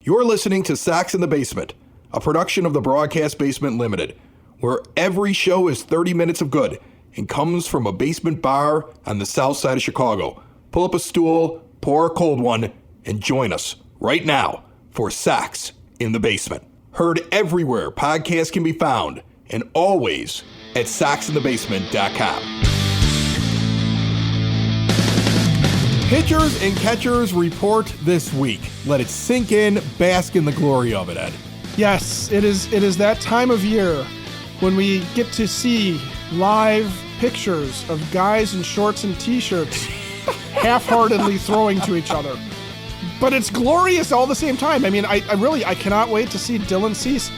You're listening to Sox in the Basement, a production of the Broadcast Basement Limited, where every show is 30 minutes of good and comes from a basement bar on the south side of Chicago. Pull up a stool, pour a cold one, and join us right now for Sox in the Basement. Heard everywhere podcasts can be found, and always at soxinthebasement.com. Pitchers and catchers report this week. Let it sink in, bask in the glory of it, Ed. Yes, it is that time of year when we get to see live pictures of guys in shorts and t-shirts half-heartedly throwing to each other. But it's glorious all the same time. I mean, I cannot wait to see Dylan Cease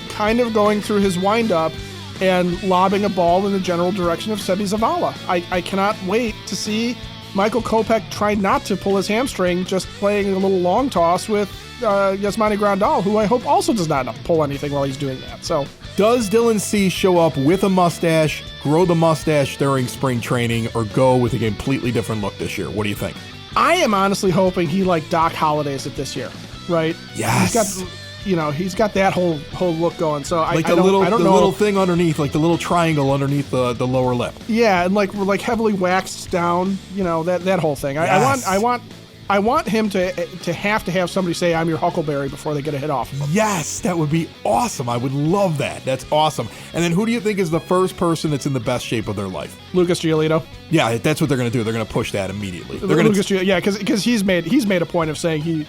kind of going through his windup and lobbing a ball in the general direction of Sebi Zavala. I cannot wait to see Michael Kopech try not to pull his hamstring, just playing a little long toss with Yasmani Grandal, who I hope also does not pull anything while he's doing that. So, does Dylan Cease show up with a mustache, grow the mustache during spring training, or go with a completely different look this year? What do you think? I am honestly hoping he like Doc Holliday's it this year, right? Yes. He's got that whole look going. So like I don't know. Little thing underneath, like the little triangle underneath the lower lip. Yeah, and like heavily waxed down. That whole thing. Yes. I want him to have somebody say, "I'm your Huckleberry" before they get a hit off of him. Yes, that would be awesome. I would love that. That's awesome. And then who do you think is the first person that's in the best shape of their life? Lucas Giolito. Yeah, that's what they're going to do. They're going to push that immediately. Because he's made a point of saying he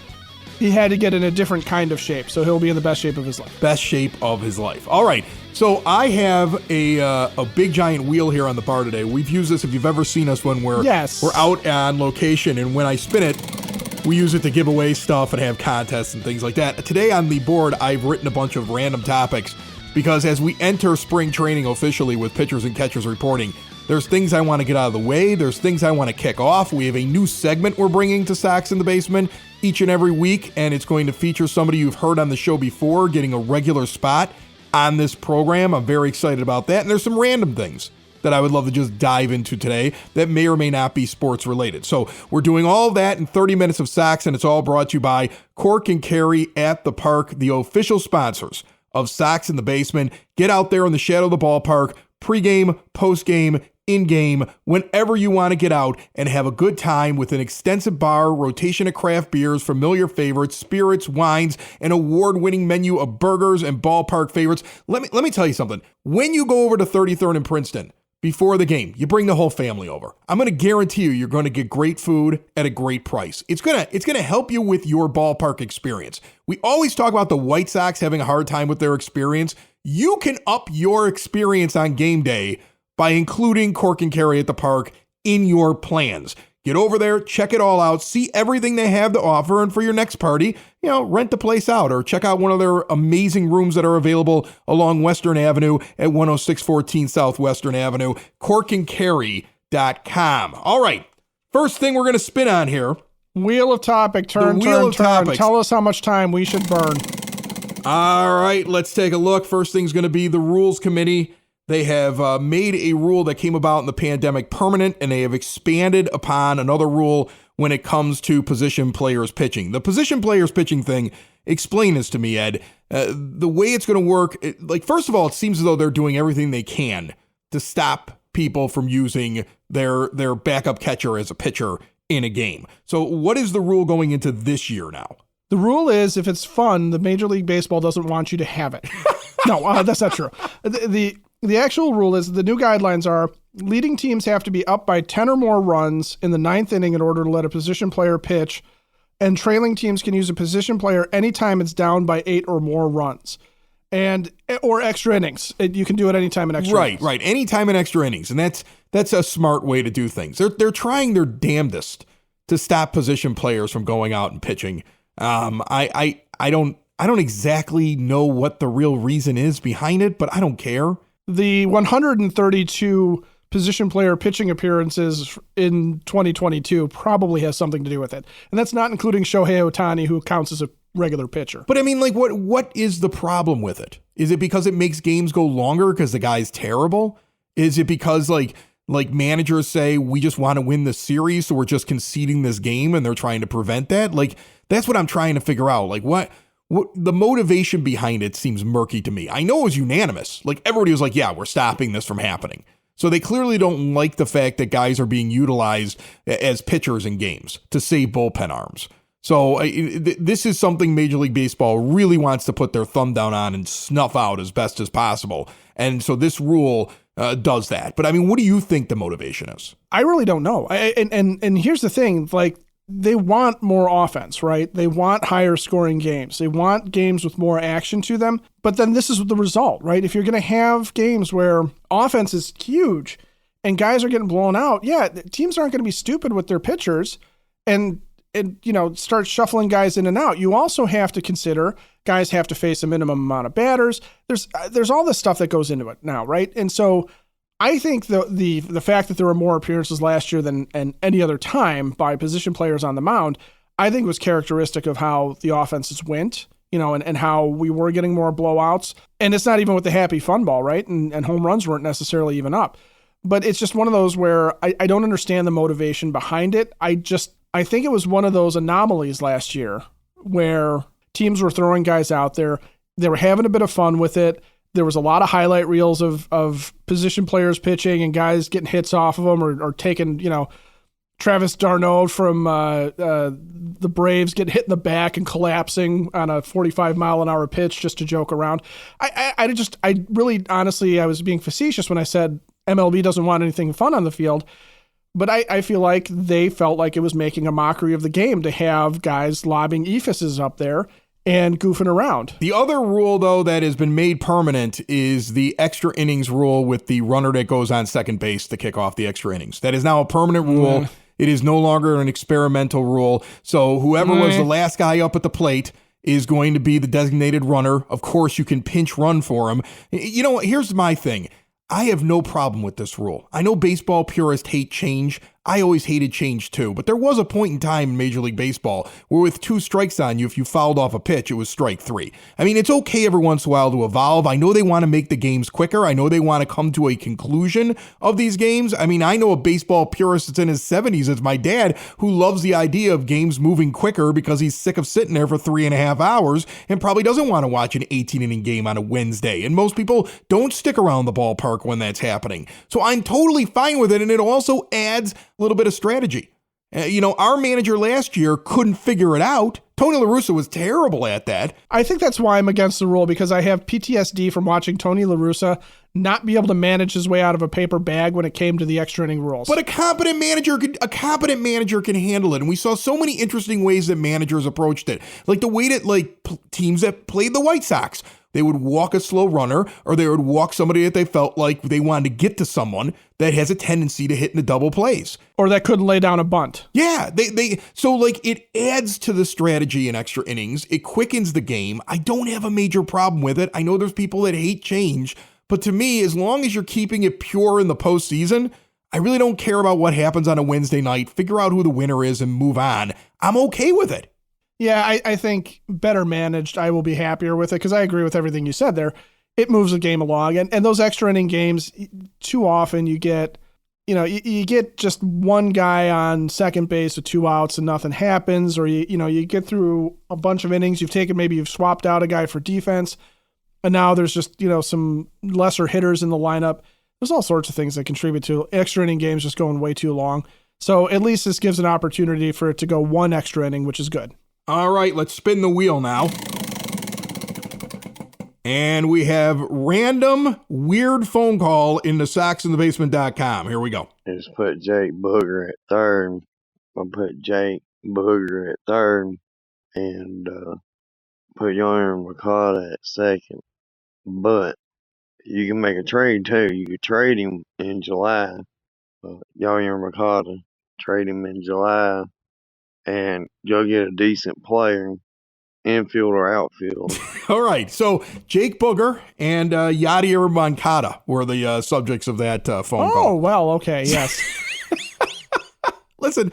had to get in a different kind of shape, so he'll be in the best shape of his life. Best shape of his life. All right. So I have a big giant wheel here on the bar today. We've used this if you've ever seen us when we're out on location, and when I spin it, we use it to give away stuff and have contests and things like that. Today on the board, I've written a bunch of random topics because as we enter spring training officially with pitchers and catchers reporting, there's things I want to get out of the way. There's things I want to kick off. We have a new segment we're bringing to Sox in the Basement each and every week, and it's going to feature somebody you've heard on the show before getting a regular spot on this program. I'm very excited about that. And there's some random things that I would love to just dive into today that may or may not be sports related. So we're doing all of that in 30 minutes of Sox, and it's all brought to you by Cork and Carry at the Park, the official sponsors of Sox in the Basement. Get out there in the shadow of the ballpark, pregame, postgame, in-game, whenever you want to get out and have a good time with an extensive bar, rotation of craft beers, familiar favorites, spirits, wines, an award-winning menu of burgers and ballpark favorites. Let me tell you something. When you go over to 33rd and Princeton before the game, you bring the whole family over. I'm going to guarantee you're going to get great food at a great price. It's going to help you with your ballpark experience. We always talk about the White Sox having a hard time with their experience. You can up your experience on game day by including Cork and Carry at the Park in your plans. Get over there, check it all out, see everything they have to offer, and for your next party, rent the place out or check out one of their amazing rooms that are available along Western Avenue at 10614 South Western Avenue, corkandcarry.com. All right, first thing we're going to spin on here. Wheel of topic, turn. Tell us how much time we should burn. All right, let's take a look. First thing's going to be the Rules Committee. They have made a rule that came about in the pandemic permanent, and they have expanded upon another rule when it comes to position players pitching. The position players pitching thing, explain this to me, Ed. The way it's going to work, first of all, it seems as though they're doing everything they can to stop people from using their backup catcher as a pitcher in a game. So what is the rule going into this year now? The rule is if it's fun, the Major League Baseball doesn't want you to have it. No, that's not true. The actual rule is the new guidelines are leading teams have to be up by 10 or more runs in the ninth inning in order to let a position player pitch, and trailing teams can use a position player anytime it's down by 8 or more runs, or extra innings. You can do it anytime in extra innings. Right. Anytime in extra innings, and that's a smart way to do things. They're trying their damnedest to stop position players from going out and pitching. I don't exactly know what the real reason is behind it, but I don't care. The 132 position player pitching appearances in 2022 probably has something to do with it. And that's not including Shohei Ohtani, who counts as a regular pitcher. But I mean, what is the problem with it? Is it because it makes games go longer because the guy's terrible? Is it because like managers say, we just want to win the series, so we're just conceding this game and they're trying to prevent that? That's what I'm trying to figure out. the motivation behind it seems murky to me. I know it was unanimous. Like everybody was like, yeah, we're stopping this from happening. So they clearly don't like the fact that guys are being utilized as pitchers in games to save bullpen arms. So this is something Major League Baseball really wants to put their thumb down on and snuff out as best as possible. And so this rule does that. But I mean, what do you think the motivation is? I really don't know. And here's the thing, like, they want more offense, right? They want higher scoring games. They want games with more action to them. But then this is the result, right? If you're going to have games where offense is huge and guys are getting blown out, yeah, teams aren't going to be stupid with their pitchers and start shuffling guys in and out. You also have to consider guys have to face a minimum amount of batters. There's all this stuff that goes into it now, right? And so I think the fact that there were more appearances last year than any other time by position players on the mound, I think was characteristic of how the offenses went, and how we were getting more blowouts. And it's not even with the happy fun ball, right? And home runs weren't necessarily even up. But it's just one of those where I don't understand the motivation behind it. I think it was one of those anomalies last year where teams were throwing guys out there. They were having a bit of fun with it. There was a lot of highlight reels of position players pitching and guys getting hits off of them or taking, Travis d'Arnaud from the Braves getting hit in the back and collapsing on a 45-mile-an-hour pitch just to joke around. I really, honestly, I was being facetious when I said MLB doesn't want anything fun on the field. But I feel like they felt like it was making a mockery of the game to have guys lobbing ephises up there and goofing around. The other rule, though, that has been made permanent is the extra innings rule with the runner that goes on second base to kick off the extra innings. That is now a permanent rule. It is no longer an experimental rule. So whoever was the last guy up at the plate is going to be the designated runner. Of course, you can pinch run for him. Here's my thing. I have no problem with this rule. I know baseball purists hate change. I always hated change too, but there was a point in time in Major League Baseball where with 2 strikes on you, if you fouled off a pitch, it was strike 3. I mean, it's okay every once in a while to evolve. I know they want to make the games quicker. I know they want to come to a conclusion of these games. I mean, I know a baseball purist that's in his 70s. It's my dad who loves the idea of games moving quicker because he's sick of sitting there for 3.5 hours and probably doesn't want to watch an 18-inning game on a Wednesday. And most people don't stick around the ballpark when that's happening. So I'm totally fine with it, and it also adds a little bit of strategy. Our manager last year couldn't figure it out. Tony La Russa was terrible at that. I think that's why I'm against the rule, because I have PTSD from watching Tony La Russa not be able to manage his way out of a paper bag when it came to the extra inning rules. But a competent manager can handle it. And we saw so many interesting ways that managers approached it. Like the way that teams that played the White Sox, they would walk a slow runner, or they would walk somebody that they felt like they wanted to get to someone that has a tendency to hit in the double plays. Or that couldn't lay down a bunt. Yeah, it adds to the strategy in extra innings. It quickens the game. I don't have a major problem with it. I know there's people that hate change, but to me, as long as you're keeping it pure in the postseason, I really don't care about what happens on a Wednesday night. Figure out who the winner is and move on. I'm okay with it. Yeah, I think better managed, I will be happier with it, because I agree with everything you said there. It moves the game along. And those extra inning games, too often you get, you get just one guy on second base with 2 outs and nothing happens, or you get through a bunch of innings, you've swapped out a guy for defense, and now there's just, some lesser hitters in the lineup. There's all sorts of things that contribute to extra inning games just going way too long. So at least this gives an opportunity for it to go 1 extra inning, which is good. All right, let's spin the wheel now. And we have random weird phone call in the soxinthebasement.com. Here we go. Just put Jake Booger at third. I'll put Jake Booger at third and put Yohan Moncada at second. But you can make a trade too. You could trade him in July. Yohan Moncada, trade him in July, and you'll get a decent player, infield or outfield. All right. So Jake Booger and Yadier Moncada were the subjects of that phone call. Oh, well, okay. Yes. Listen,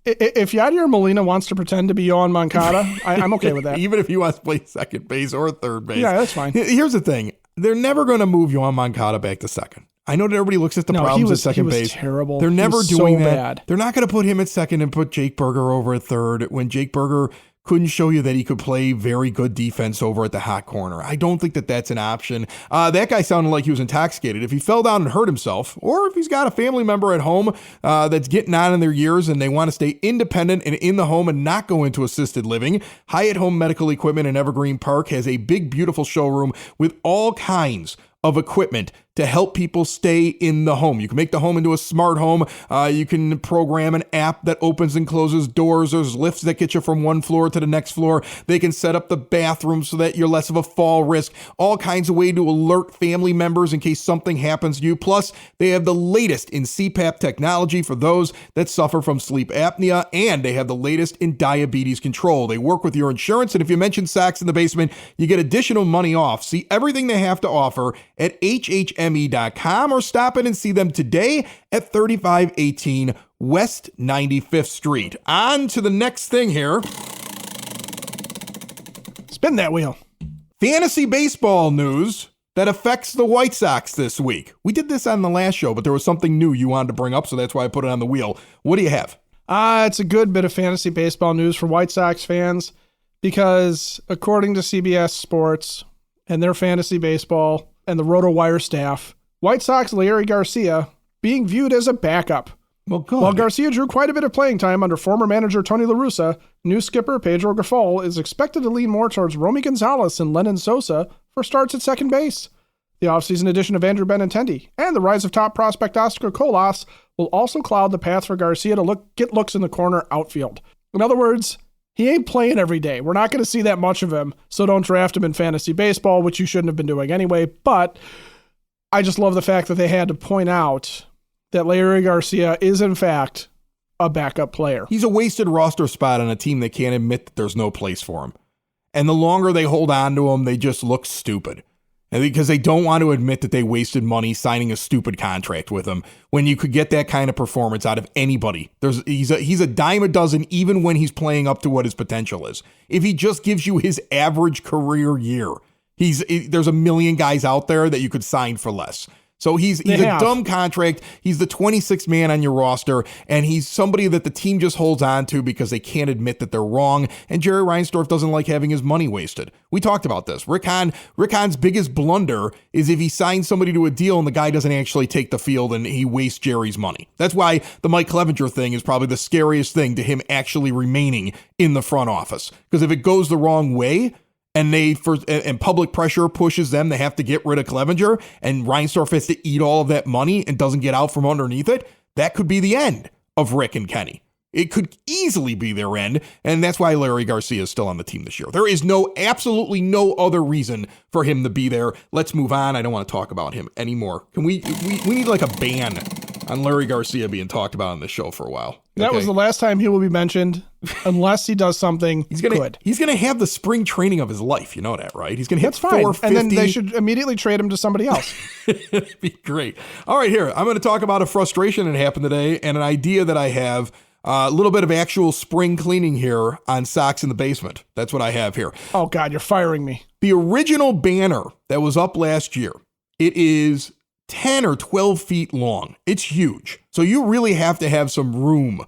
if Yadier Molina wants to pretend to be Yohan Moncada, I'm okay with that. Even if he wants to play second base or third base. Yeah, that's fine. Here's the thing. They're never going to move Yohan Moncada back to second. I know that everybody looks at the problems at second base. Terrible. They're never doing that. Bad. They're not going to put him at second and put Jake Booger over at third when Jake Booger couldn't show you that he could play very good defense over at the hot corner. I don't think that that's an option. That guy sounded like he was intoxicated. If he fell down and hurt himself, or if he's got a family member at home that's getting on in their years and they want to stay independent and in the home and not go into assisted living, Hyatt Home Medical Equipment in Evergreen Park has a big, beautiful showroom with all kinds of equipment to help people stay in the home. You can make the home into a smart home. You can program an app that opens and closes doors. There's lifts that get you from one floor to the next floor. They can set up the bathroom so that you're less of a fall risk. All kinds of ways to alert family members in case something happens to you. Plus, they have the latest in CPAP technology for those that suffer from sleep apnea, and they have the latest in diabetes control. They work with your insurance, and if you mention Sox in the Basement, you get additional money off. See everything they have to offer at hhme.com or stop in and see them today at 3518 West 95th Street. On to the next thing here. Spin that wheel. Fantasy baseball news that affects the White Sox this week. We did this on the last show, but there was something new you wanted to bring up, so that's why I put it on the wheel. What do you have? It's a good bit of fantasy baseball news for White Sox fans because according to CBS Sports and their fantasy baseball and the RotoWire staff, White Sox Larry Garcia being viewed as a backup. Well, good. While Garcia drew quite a bit of playing time under former manager Tony La Russa, new skipper Pedro Grifol is expected to lean more towards Romy Gonzalez and Lennon Sosa for starts at second base. The offseason addition of Andrew Benintendi and the rise of top prospect Oscar Colas will also cloud the path for Garcia to get looks in the corner outfield. In other words, he ain't playing every day. We're not going to see that much of him, so don't draft him in fantasy baseball, which you shouldn't have been doing anyway. But I just love the fact that they had to point out that Larry Garcia is, in fact, a backup player. He's a wasted roster spot on a team that can't admit that there's no place for him. And the longer they hold on to him, they just look stupid. And because they don't want to admit that they wasted money signing a stupid contract with him when you could get that kind of performance out of anybody. He's a dime a dozen even when he's playing up to what his potential is. If he just gives you his average career year, there's a million guys out there that you could sign for less. So he's a dumb contract. He's the 26th man on your roster, and he's somebody that the team just holds on to because they can't admit that they're wrong. And Jerry Reinsdorf doesn't like having his money wasted. We talked about this. Rick Hahn's biggest blunder is if he signs somebody to a deal and the guy doesn't actually take the field and he wastes Jerry's money. That's why the Mike Clevenger thing is probably the scariest thing to him actually remaining in the front office. Because if it goes the wrong way, and public pressure pushes them, they have to get rid of Clevenger, and Reinsdorf has to eat all of that money and doesn't get out from underneath it. That could be the end of Rick and Kenny. It could easily be their end, and that's why Larry Garcia is still on the team this year. There is absolutely no other reason for him to be there. Let's move on. I don't want to talk about him anymore. Can we need like a ban on Larry Garcia being talked about on this show for a while. Okay? That was the last time he will be mentioned, unless he does something good. He's going to have the spring training of his life. You know that, right? He's going to hit 450. And then they should immediately trade him to somebody else. It'd be great. All right, here. I'm going to talk about a frustration that happened today and an idea that I have. A little bit of actual spring cleaning here on Sox in the Basement. That's what I have here. Oh, God, you're firing me. The original banner that was up last year, it is 10 or 12 feet long. It's huge. So you really have to have some room.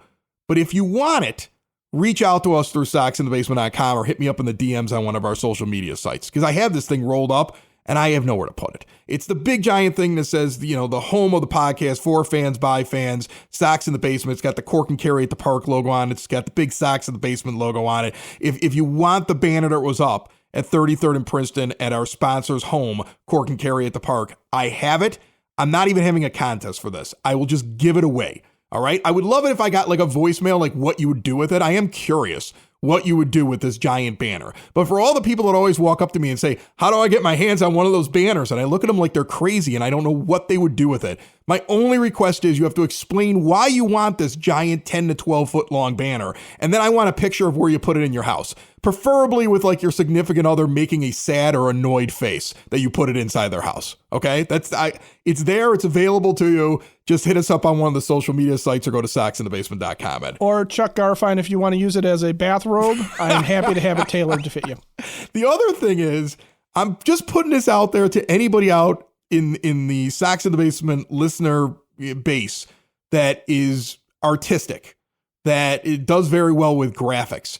But if you want it, reach out to us through soxinthebasement.com or hit me up in the DMs on one of our social media sites. Because I have this thing rolled up and I have nowhere to put it. It's the big giant thing that says, the home of the podcast, for fans, by fans, Sox in the Basement. It's got the Cork and Carry at the Park logo on it. It's got the big Sox in the Basement logo on it. If you want the banner that was up at 33rd and Princeton at our sponsor's home, Cork and Carry at the Park, I have it. I'm not even having a contest for this. I will just give it away. All right. I would love it if I got like a voicemail, like what you would do with it. I am curious what you would do with this giant banner. But for all the people that always walk up to me and say, how do I get my hands on one of those banners? And I look at them like they're crazy and I don't know what they would do with it. My only request is you have to explain why you want this giant 10 to 12 foot long banner. And then I want a picture of where you put it in your house, preferably with like your significant other making a sad or annoyed face that you put it inside their house. Okay. It's there. It's available to you. Just hit us up on one of the social media sites or go to soxinthebasement.com. Ed. Or Chuck Garfine, if you want to use it as a bathrobe, I'm happy to have it tailored to fit you. The other thing is, I'm just putting this out there to anybody out in the Sox in the Basement listener base that is artistic, that it does very well with graphics.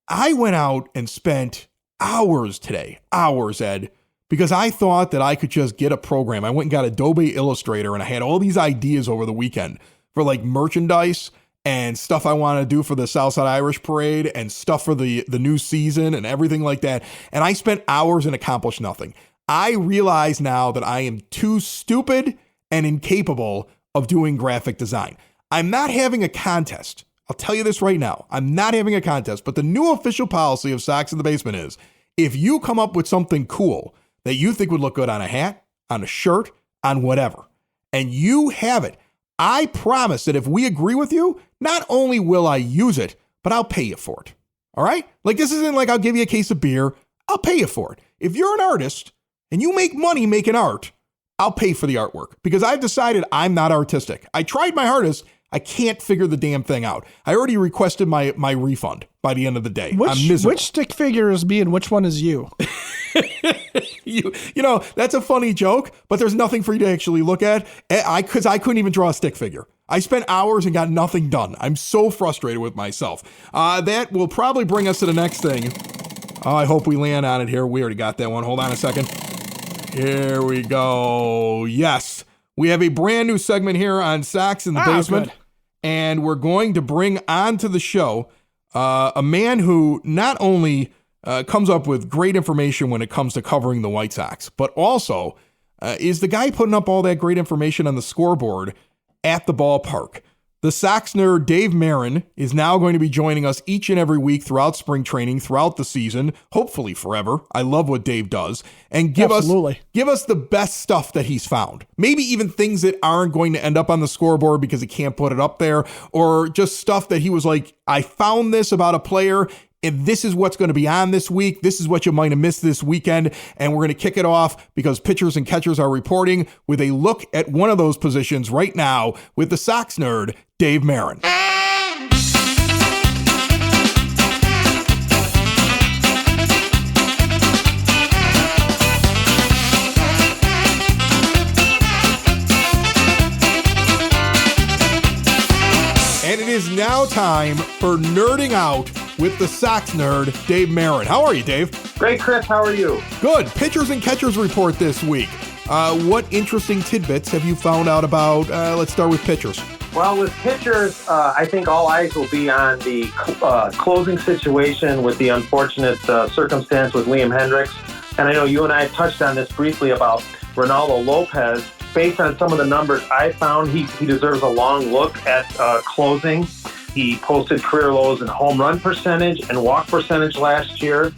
I went out and spent hours today, Ed, because I thought that I could just get a program. I went and got Adobe Illustrator, and I had all these ideas over the weekend for like merchandise and stuff I want to do for the Southside Irish Parade and stuff for the new season and everything like that. And I spent hours and accomplished nothing. I realize now that I am too stupid and incapable of doing graphic design. I'm not having a contest. I'll tell you this right now. I'm not having a contest, but the new official policy of Sox in the Basement is if you come up with something cool that you think would look good on a hat, on a shirt, on whatever, and you have it, I promise that if we agree with you, not only will I use it, but I'll pay you for it. All right? Like, this isn't like I'll give you a case of beer. I'll pay you for it. If you're an artist and you make money making art, I'll pay for the artwork because I've decided I'm not artistic. I tried my hardest. I can't figure the damn thing out. I already requested my refund by the end of the day. I'm miserable. Which stick figure is me and which one is you? You know, that's a funny joke, but there's nothing for you to actually look at because I couldn't even draw a stick figure. I spent hours and got nothing done. I'm so frustrated with myself. That will probably bring us to the next thing. Oh, I hope we land on it here. We already got that one. Hold on a second. Here we go. Yes, we have a brand new segment here on Sox in the Basement. Good. And we're going to bring onto the show a man who not only comes up with great information when it comes to covering the White Sox, but also is the guy putting up all that great information on the scoreboard at the ballpark. The Sox nerd Dave Marin is now going to be joining us each and every week throughout spring training, throughout the season, hopefully forever. I love what Dave does. And give us the best stuff that he's found. Maybe even things that aren't going to end up on the scoreboard because he can't put it up there, or just stuff that he was like, I found this about a player, and this is what's going to be on this week. This is what you might have missed this weekend. And we're going to kick it off because pitchers and catchers are reporting with a look at one of those positions right now with the Sox nerd, Dave Marin. And it is now time for Nerding Out with the Sox nerd, Dave Marin. How are you, Dave? Great, Chris. How are you? Good. Pitchers and catchers report this week. What interesting tidbits have you found out about? Let's start with pitchers. Well, with pitchers, I think all eyes will be on the closing situation with the unfortunate circumstance with Liam Hendriks. And I know you and I touched on this briefly about Ronaldo Lopez. Based on some of the numbers I found, he deserves a long look at closing. He posted career lows in home run percentage and walk percentage last year,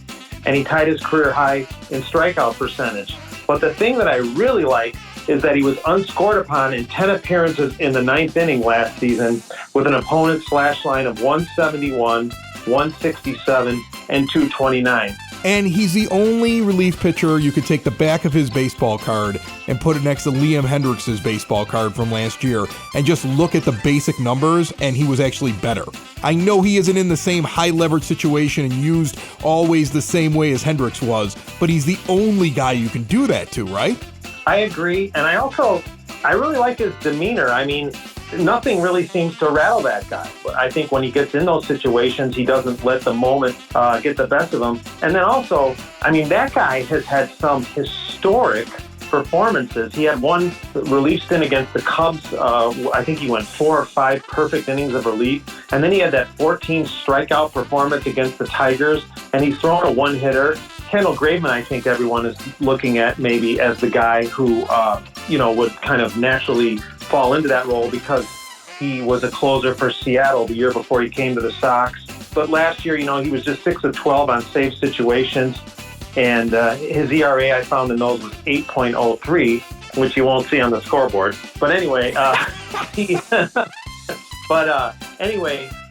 and he tied his career high in strikeout percentage. But the thing that I really like is that he was unscored upon in 10 appearances in the ninth inning last season with an opponent's slash line of 171, 167, and 229. And he's the only relief pitcher you could take the back of his baseball card and put it next to Liam Hendriks' baseball card from last year and just look at the basic numbers, and he was actually better. I know he isn't in the same high-leverage situation and used always the same way as Hendriks was, but he's the only guy you can do that to, right? I agree, and I really like his demeanor. I mean, nothing really seems to rattle that guy. But I think when he gets in those situations, he doesn't let the moment get the best of him. And then also, I mean, that guy has had some historic performances. He had one relief stint against the Cubs. I think he went 4 or 5 perfect innings of relief. And then he had that 14 strikeout performance against the Tigers. And he's thrown a one-hitter. Kendall Graveman, I think everyone is looking at maybe as the guy who, would kind of naturally fall into that role because he was a closer for Seattle the year before he came to the Sox. But last year, he was just 6 of 12 on save situations. And his ERA, I found in those was 8.03, which you won't see on the scoreboard. But anyway,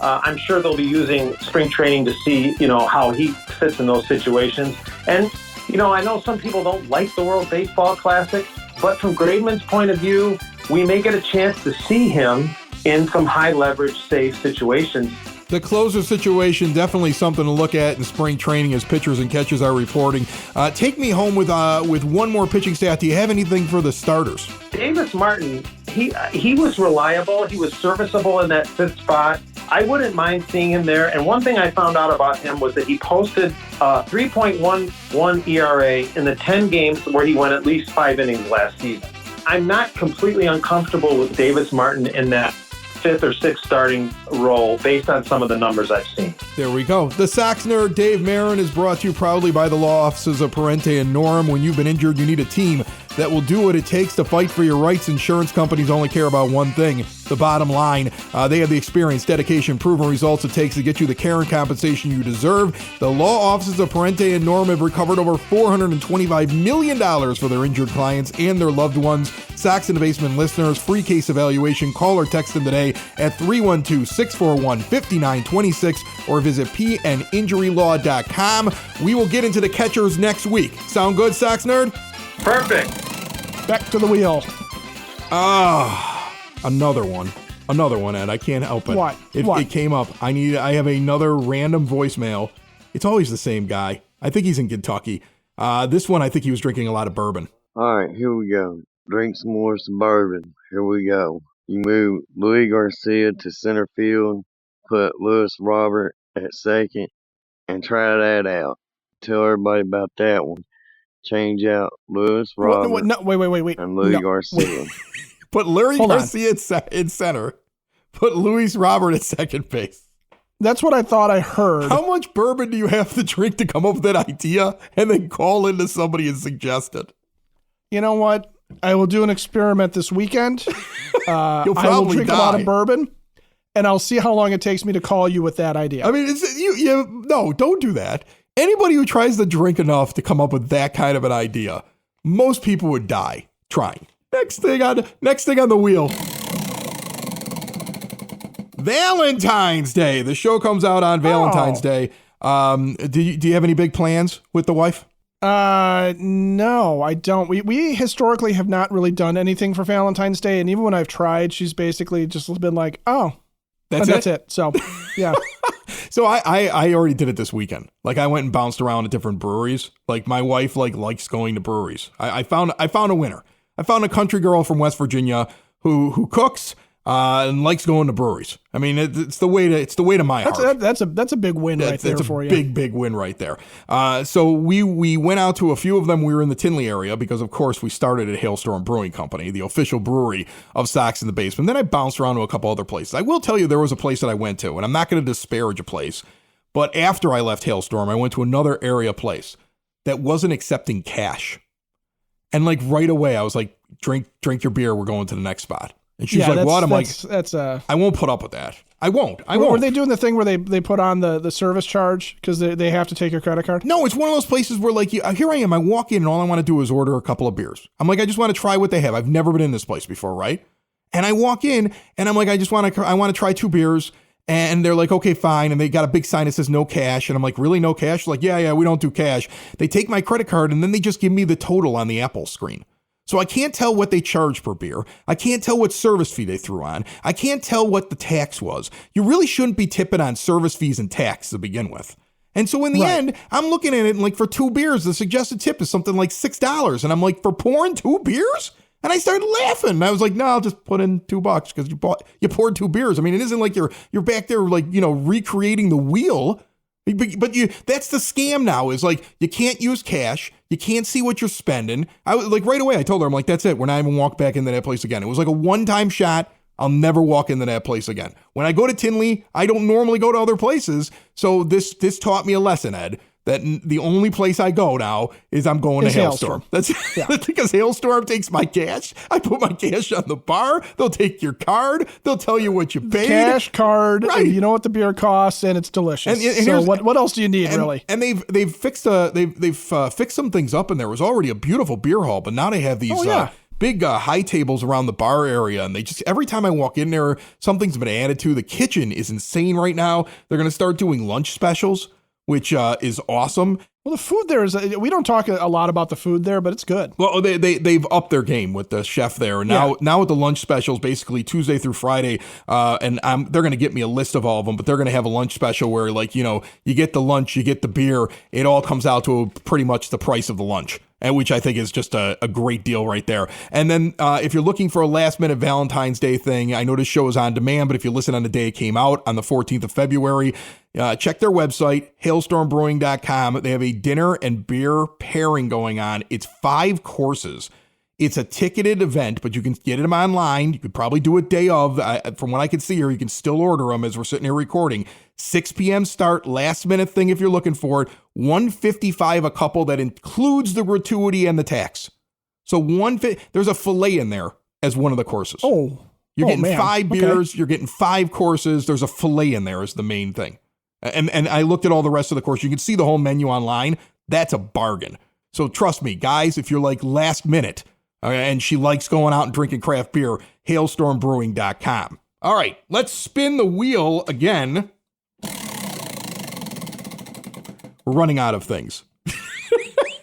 I'm sure they'll be using spring training to see, how he fits in those situations. And, I know some people don't like the World Baseball Classic, but from Graveman's point of view, we may get a chance to see him in some high-leverage, safe situations. The closer situation, definitely something to look at in spring training as pitchers and catchers are reporting. Take me home with one more pitching stat. Do you have anything for the starters? Davis Martin, he was reliable. He was serviceable in that 5th spot. I wouldn't mind seeing him there. And one thing I found out about him was that he posted 3.11 ERA in the 10 games where he went at least 5 innings last season. I'm not completely uncomfortable with Davis Martin in that 5th or 6th starting role based on some of the numbers I've seen. There we go. The Sox nerd Dave Marin is brought to you proudly by the law offices of Parente and Norm. When you've been injured, you need a team that will do what it takes to fight for your rights. Insurance companies only care about one thing, the bottom line. They have the experience, dedication, proven results it takes to get you the care and compensation you deserve. The law offices of Parente and Norm have recovered over $425 million for their injured clients and their loved ones. Sox in the Basement listeners, free case evaluation. Call or text them today at 312-641-5926 or visit pninjurylaw.com. We will get into the catchers next week. Sound good, Sox nerd? Perfect. Back to the wheel. Another one, Ed. I can't help it. What? It came up. I have another random voicemail. It's always the same guy. I think he's in Kentucky. This one, I think he was drinking a lot of bourbon. All right, here we go. Drink some more bourbon. Here we go. You move Luis Garcia to center field, put Luis Robert at second, and try that out. Tell everybody about that one. Change out Luis Robert Wait. and Luis Garcia. Put Luis Garcia in center. Put Luis Robert at second base. That's what I thought I heard. How much bourbon do you have to drink to come up with that idea and then call into somebody and suggest it? You know what? I will do an experiment this weekend. You'll probably I will drink die. a lot of bourbon, and I'll see how long it takes me to call you with that idea. I mean, no, don't do that. Anybody who tries to drink enough to come up with that kind of an idea, most people would die trying. Next thing on the wheel. Valentine's Day. The show comes out on Valentine's Day. Do you have any big plans with the wife? No, I don't. We historically have not really done anything for Valentine's Day, and even when I've tried, she's basically just been like, "Oh, that's it." So, yeah. So I already did it this weekend. Like I went and bounced around at different breweries. Like my wife likes going to breweries. I found a winner. I found a country girl from West Virginia who cooks and likes going to breweries. I mean, it's the way to my heart. That's a big win right there for you. Big win right there. So we went out to a few of them. We were in the Tinley area because, of course, we started at Hailstorm Brewing Company, the official brewery of Sox in the Basement. Then I bounced around to a couple other places. I will tell you there was a place that I went to, and I'm not going to disparage a place, but after I left Hailstorm, I went to another area place that wasn't accepting cash. And like right away, I was like, drink your beer. We're going to the next spot. And she's like, what? I'm like, I won't put up with that. I won't. Were they doing the thing where they put on the service charge because they have to take your credit card? No, it's one of those places where like, here I am. I walk in and all I want to do is order a couple of beers. I'm like, I just want to try what they have. I've never been in this place before, right? And I walk in and I'm like, I want to try 2 beers. And they're like, okay, fine. And they got a big sign that says no cash. And I'm like, really, no cash? Like, yeah, we don't do cash. They take my credit card and then they just give me the total on the Apple screen. So I can't tell what they charge per beer. I can't tell what service fee they threw on. I can't tell what the tax was. You really shouldn't be tipping on service fees and tax to begin with. And so in the end, I'm looking at it and like for 2 beers, the suggested tip is something like $6. And I'm like, for pouring 2 beers? And I started laughing. And I was like, no, I'll just put in $2 because you poured 2 beers. I mean, it isn't like you're back there like, recreating the wheel. But that's the scam now is like, you can't use cash. You can't see what you're spending. I was like, right away, I told her, I'm like, that's it. We're not even walk back into that place again. It was like a one-time shot. I'll never walk into that place again. When I go to Tinley, I don't normally go to other places. So this taught me a lesson, Ed, that the only place I go now is I'm going to Hailstorm. That's because Hailstorm takes my cash. I put my cash on the bar. They'll take your card. They'll tell you what you paid. Cash, card, right. And you know what the beer costs, and it's delicious. And so what else do you need, really? And they've fixed fixed some things up, and there was already a beautiful beer hall, but now they have these big high tables around the bar area, and they just every time I walk in there, something's been added to. The kitchen is insane right now. They're going to start doing lunch specials, which is awesome. Well, the food there is, we don't talk a lot about the food there, but it's good. Well, they've upped their game with the chef there. And now with the lunch specials, basically Tuesday through Friday, and they're going to get me a list of all of them, but they're going to have a lunch special where like, you get the lunch, you get the beer. It all comes out to pretty much the price of the lunch. and which I think is just a great deal right there. And then if you're looking for a last-minute Valentine's Day thing, I know this show is on demand, but if you listen on the day it came out on the 14th of February, check their website, hailstormbrewing.com. They have a dinner and beer pairing going on. It's 5 courses. It's a ticketed event, but you can get them online. You could probably do it day of. From what I can see here, you can still order them as we're sitting here recording. 6 p.m. start, last minute thing if you're looking for it. $155 a couple. That includes the gratuity and the tax. So there's a fillet in there as one of the courses. You're getting man. 5 beers. Okay. You're getting 5 courses. There's a fillet in there is the main thing. And I looked at all the rest of the course. You can see the whole menu online. That's a bargain. So trust me, guys, if you're like last minute, and she likes going out and drinking craft beer, hailstormbrewing.com. All right, let's spin the wheel again. We're running out of things.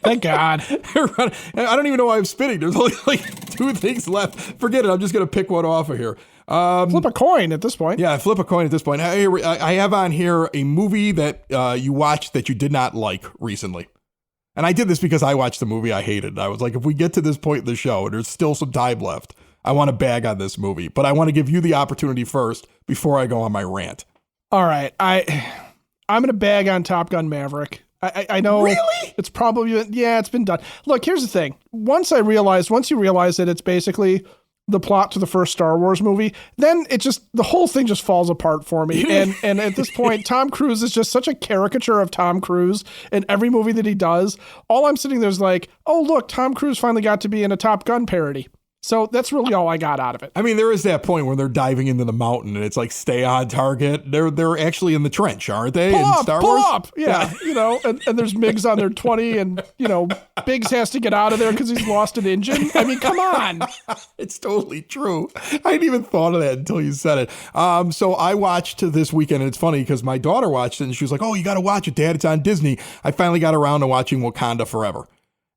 Thank God. I don't even know why I'm spinning. There's only like 2 things left. Forget it. I'm just going to pick one off of here. Flip a coin at this point. Yeah, flip a coin at this point. I have on here a movie that you watched that you did not like recently. And I did this because I watched the movie I hated. I was like, if we get to this point in the show and there's still some time left, I want to bag on this movie. But I want to give you the opportunity first before I go on my rant. All right. I'm going to bag on Top Gun Maverick. I know really? It's probably, it's been done. Look, here's the thing. Once you realize that it's basically the plot to the first Star Wars movie, then the whole thing just falls apart for me. And at this point, Tom Cruise is just such a caricature of Tom Cruise in every movie that he does. All I'm sitting there is like, oh, look, Tom Cruise finally got to be in a Top Gun parody. So that's really all I got out of it. I mean, there is that point where they're diving into the mountain and it's like, stay on target. They're actually in the trench, aren't they? Pull in Star Wars? Up. Yeah. And there's Migs on their 20 and, Biggs has to get out of there because he's lost an engine. I mean, come on. It's totally true. I hadn't even thought of that until you said it. So I watched this weekend, and it's funny because my daughter watched it and she was like, oh, you got to watch it, Dad. It's on Disney. I finally got around to watching Wakanda Forever.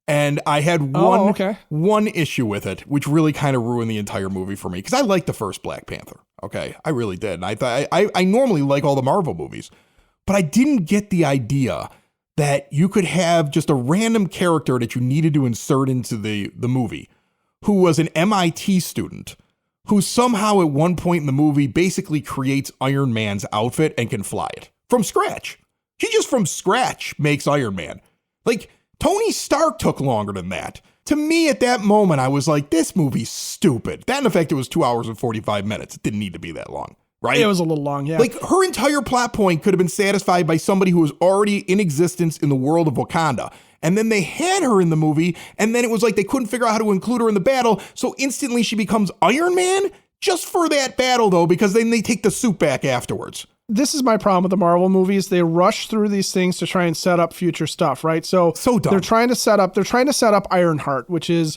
And I had one issue with it, which really kind of ruined the entire movie for me, because I liked the first Black Panther. Okay, I really did. And I thought I normally like all the Marvel movies, but I didn't get the idea that you could have just a random character that you needed to insert into the movie, who was an MIT student, who somehow at one point in the movie basically creates Iron Man's outfit and can fly it from scratch. He just from scratch makes Iron Man. Like, Tony Stark took longer than that. To me, at that moment, I was like, this movie's stupid. That, in fact, it was 2 hours and 45 minutes. It didn't need to be that long, right? It was a little long, yeah. Like, her entire plot point could have been satisfied by somebody who was already in existence in the world of Wakanda. And then they had her in the movie, and then it was like they couldn't figure out how to include her in the battle, so instantly she becomes Iron Man? Just for that battle, though, because then they take the suit back afterwards. This is my problem with the Marvel movies. They rush through these things to try and set up future stuff, right? So dumb. They're trying to set up Ironheart, which is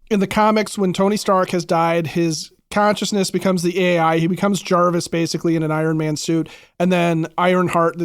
in the comics when Tony Stark has died, his consciousness becomes the AI. He becomes Jarvis basically in an Iron Man suit. And then Ironheart,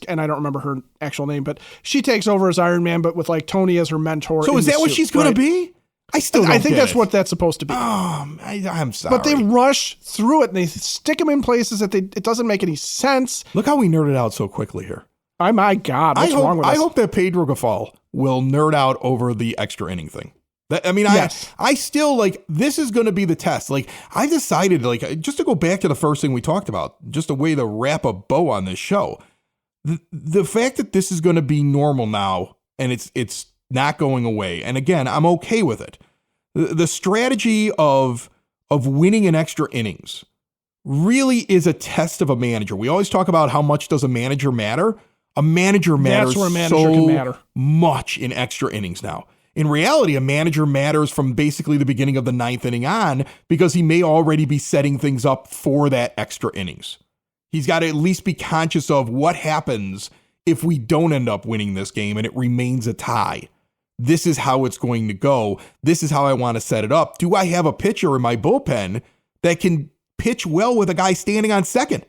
and I don't remember her actual name, but she takes over as Iron Man, but with like Tony as her mentor. So is that what she's going to be? I think that's what that's supposed to be. I'm sorry. But they rush through it and they stick them in places that it doesn't make any sense. Look how we nerded out so quickly here. Oh my God, what's wrong with us? I hope that Pedro Gafal will nerd out over the extra inning thing. Yes. I still like, this is going to be the test. Like, I decided, like, just to go back to the first thing we talked about, just a way to wrap a bow on this show. The fact that this is going to be normal now and it's not going away. And again, I'm okay with it. The strategy of winning in extra innings really is a test of a manager. We always talk about how much does a manager matter. A manager matters so much in extra innings now. In reality, a manager matters from basically the beginning of the 9th inning on, because he may already be setting things up for that extra innings. He's got to at least be conscious of what happens if we don't end up winning this game and it remains a tie. This is how it's going to go. This is how I want to set it up. Do I have a pitcher in my bullpen that can pitch well with a guy standing on second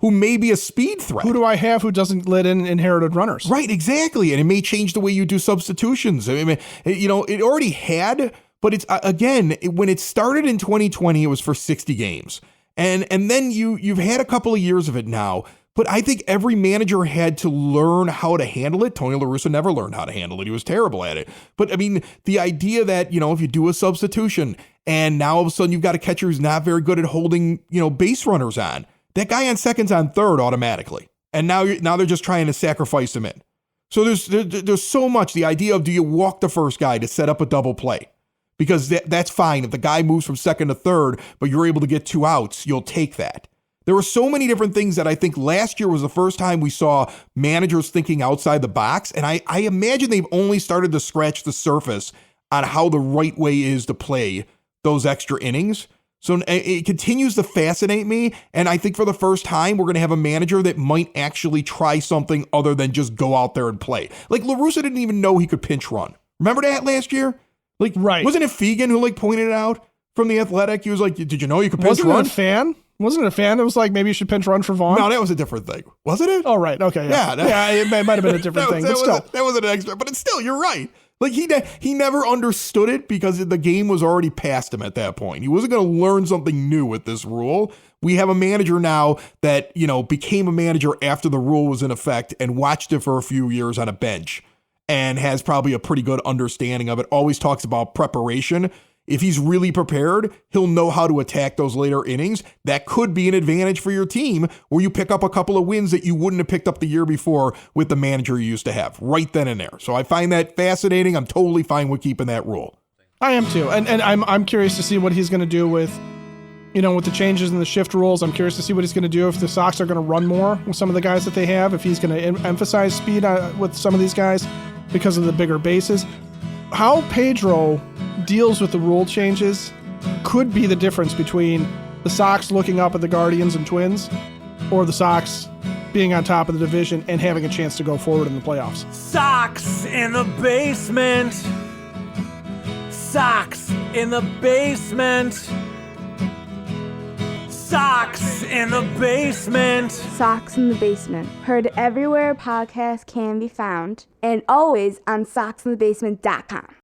who may be a speed threat? Who do I have who doesn't let in inherited runners? Right, exactly. And it may change the way you do substitutions. I mean, it already had, but it's again, when it started in 2020, it was for 60 games. And then you've had a couple of years of it now. But I think every manager had to learn how to handle it. Tony La Russa never learned how to handle it. He was terrible at it. But I mean, the idea that, if you do a substitution and now all of a sudden you've got a catcher who's not very good at holding, base runners on, that guy on second's on third automatically. And now they're just trying to sacrifice him in. So there's so much. The idea of, do you walk the first guy to set up a double play? Because that's fine. If the guy moves from second to third, but you're able to get 2 outs, you'll take that. There were so many different things that I think last year was the first time we saw managers thinking outside the box. And I imagine they've only started to scratch the surface on how the right way is to play those extra innings. So it continues to fascinate me. And I think for the first time, we're going to have a manager that might actually try something other than just go out there and play. Like La Russa didn't even know he could pinch run. Remember that last year? Like, right. Wasn't it Fegan who pointed it out from The Athletic? He was like, did you know you could pinch run? Wasn't it a fan that was like, maybe you should pinch run for Vaughn? No, that was a different thing. Wasn't it? Oh, right. Okay. Yeah, it might have been a different thing. But still. That wasn't an extra. But it's still, you're right. Like, he never understood it because the game was already past him at that point. He wasn't going to learn something new with this rule. We have a manager now that, became a manager after the rule was in effect and watched it for a few years on a bench and has probably a pretty good understanding of it. Always talks about preparation. If he's really prepared, he'll know how to attack those later innings. That could be an advantage for your team where you pick up a couple of wins that you wouldn't have picked up the year before with the manager you used to have right then and there. So I find that fascinating. I'm totally fine with keeping that rule. I am too. And I'm curious to see what he's going to do with, with the changes in the shift rules. I'm curious to see what he's going to do if the Sox are going to run more with some of the guys that they have, if he's going to emphasize speed with some of these guys because of the bigger bases. How Pedro deals with the rule changes could be the difference between the Sox looking up at the Guardians and Twins or the Sox being on top of the division and having a chance to go forward in the playoffs. Sox in the basement. Sox in the basement. Sox in the basement. Sox in the Basement. Heard everywhere podcasts can be found and always on soxinthebasement.com.